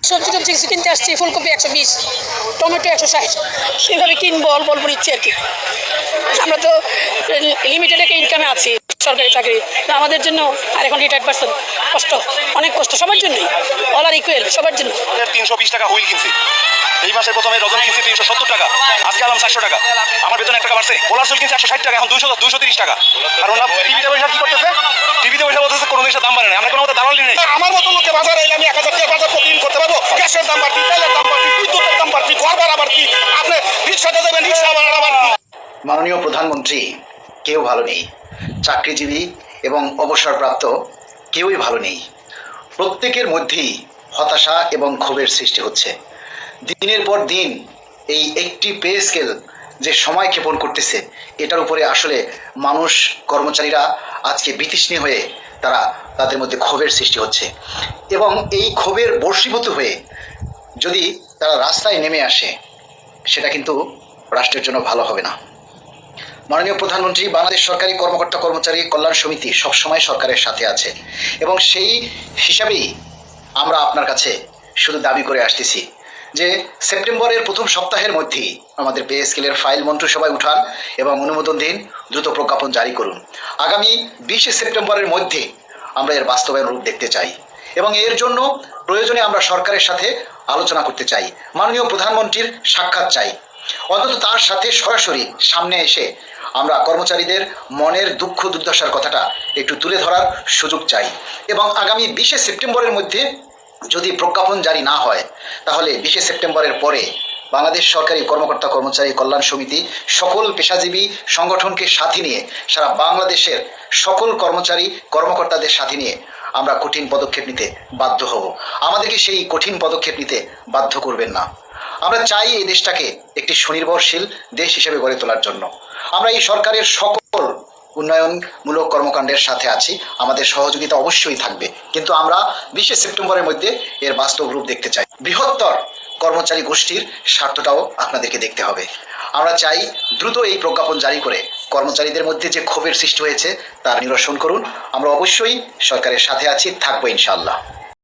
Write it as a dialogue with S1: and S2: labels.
S1: সবজি টবজি কিছু কিনতে আসছি, ফুলকপি 120, টমেটো 160, সেভাবে কিনবো অল্প অল্প নিচ্ছি আর কি। আমরা তো লিমিটেড একটা ইনকামে আছি, সরকারি চাকরি আমাদের জন্য। আর এখন রিটায়ার্ড পারসন, কষ্ট, অনেক কষ্ট সবার জন্যই, অল আর ইকুয়াল সবার জন্য।
S2: 320 টাকা হুইল কিনছি, এই মাসের প্রথমে ডজন কিনছি 370 টাকা, আজকে আলাম 400 টাকা। আমার বেতন 1 টাকা বাড়ছে। পোলার চুল কিনছি 160 টাকা, এখন 230 টাকা। আর ওরা টিভিতে বসে কি করতেছে? টিভিতে বসে বলতেছে কোনো জিনিসের দাম বাড়ে না। আমরা কোনো মতো দালালি নেই।
S3: আমার মতো লোকে বাজারে এলে আমি 1000 টাকা বাজার প্রতিদিন করতে পারবো? গ্যাসের দাম বাড়তি, তেলের দাম বাড়তি, বিদ্যুতের দাম বাড়তি, ঘর ভাড়া বাড়তি, আপনি রিক্সাতে দেবেন, রিক্সা ভাড়া বাড়তি।
S4: মাননীয় প্রধানমন্ত্রী কেউ ভালো নেই, চাকরিজীবী এবং অবসরপ্রাপ্ত কেউই ভালো নেই। প্রত্যেকের মধ্যেই হতাশা এবং ক্ষোভের সৃষ্টি হচ্ছে। দিনের পর দিন এই একটি পে স্কেল যে সময় ক্ষেপণ করতেছে, এটার উপরে আসলে মানুষ, কর্মচারীরা আজকে বিতৃষ্ণী হয়ে তাদের মধ্যে ক্ষোভের সৃষ্টি হচ্ছে। এবং এই ক্ষোভের বশীভূত হয়ে যদি তারা রাস্তায় নেমে আসে, সেটা কিন্তু রাষ্ট্রের জন্য ভালো হবে না। মাননীয় প্রধানমন্ত্রী, বাংলাদেশ সরকারি কর্মকর্তা কর্মচারী কল্যাণ সমিতি সবসময় সরকারের সাথে আছে এবং সেই হিসাবেই আমরা আপনার কাছে শুধু দাবি করে আসতেছি যে সেপ্টেম্বরের প্রথম সপ্তাহের মধ্যেই আমাদের পে স্কেলের ফাইল মন্ত্রিসভায় উঠান এবং অনুমোদন দিন, দ্রুত প্রজ্ঞাপন জারি করুন। আগামী 20 সেপ্টেম্বরের মধ্যে আমরা এর বাস্তবায়ন রূপ দেখতে চাই এবং এর জন্য প্রয়োজনে আমরা সরকারের সাথে আলোচনা করতে চাই, মাননীয় প্রধানমন্ত্রীর সাক্ষাৎ চাই। অন্তত তার সাথে সরাসরি সামনে এসে আমরা কর্মচারীদের মনের দুঃখ দুর্দশার কথাটা একটু তুলে ধরার সুযোগ চাই। এবং আগামী 20 সেপ্টেম্বরের মধ্যে যদি প্রজ্ঞাপন জারি না হয়, তাহলে 20 সেপ্টেম্বরের পরে বাংলাদেশ সরকারি কর্মকর্তা কর্মচারী কল্যাণ সমিতি সকল পেশাজীবী সংগঠনকে সাথে নিয়ে, সারা বাংলাদেশের সকল কর্মচারী কর্মকর্তাদের সাথে নিয়ে আমরা কঠিন পদক্ষেপ নিতে বাধ্য হব। আমাদেরকে সেই কঠিন পদক্ষেপ নিতে বাধ্য করবেন না। আমরা চাই এই দেশটাকে একটি স্বনির্ভরশীল দেশ হিসেবে গড়ে তোলার জন্য। আমরা এই সরকারের সকল উন্নয়নমূলক কর্মকাণ্ডের সাথে আছি, আমাদের সহযোগিতা অবশ্যই থাকবে, কিন্তু আমরা 20 সেপ্টেম্বরের মধ্যে এর বাস্তব রূপ দেখতে চাই। বৃহত্তর কর্মচারী গোষ্ঠীর স্বার্থটাও আপনাদেরকে দেখতে হবে। আমরা চাই দ্রুত এই প্রজ্ঞাপন জারি করে কর্মচারীদের মধ্যে যে ক্ষোভের সৃষ্টি হয়েছে তার নিরসন করুন। আমরা অবশ্যই সরকারের সাথে আছি, থাকবো ইনশাআল্লাহ।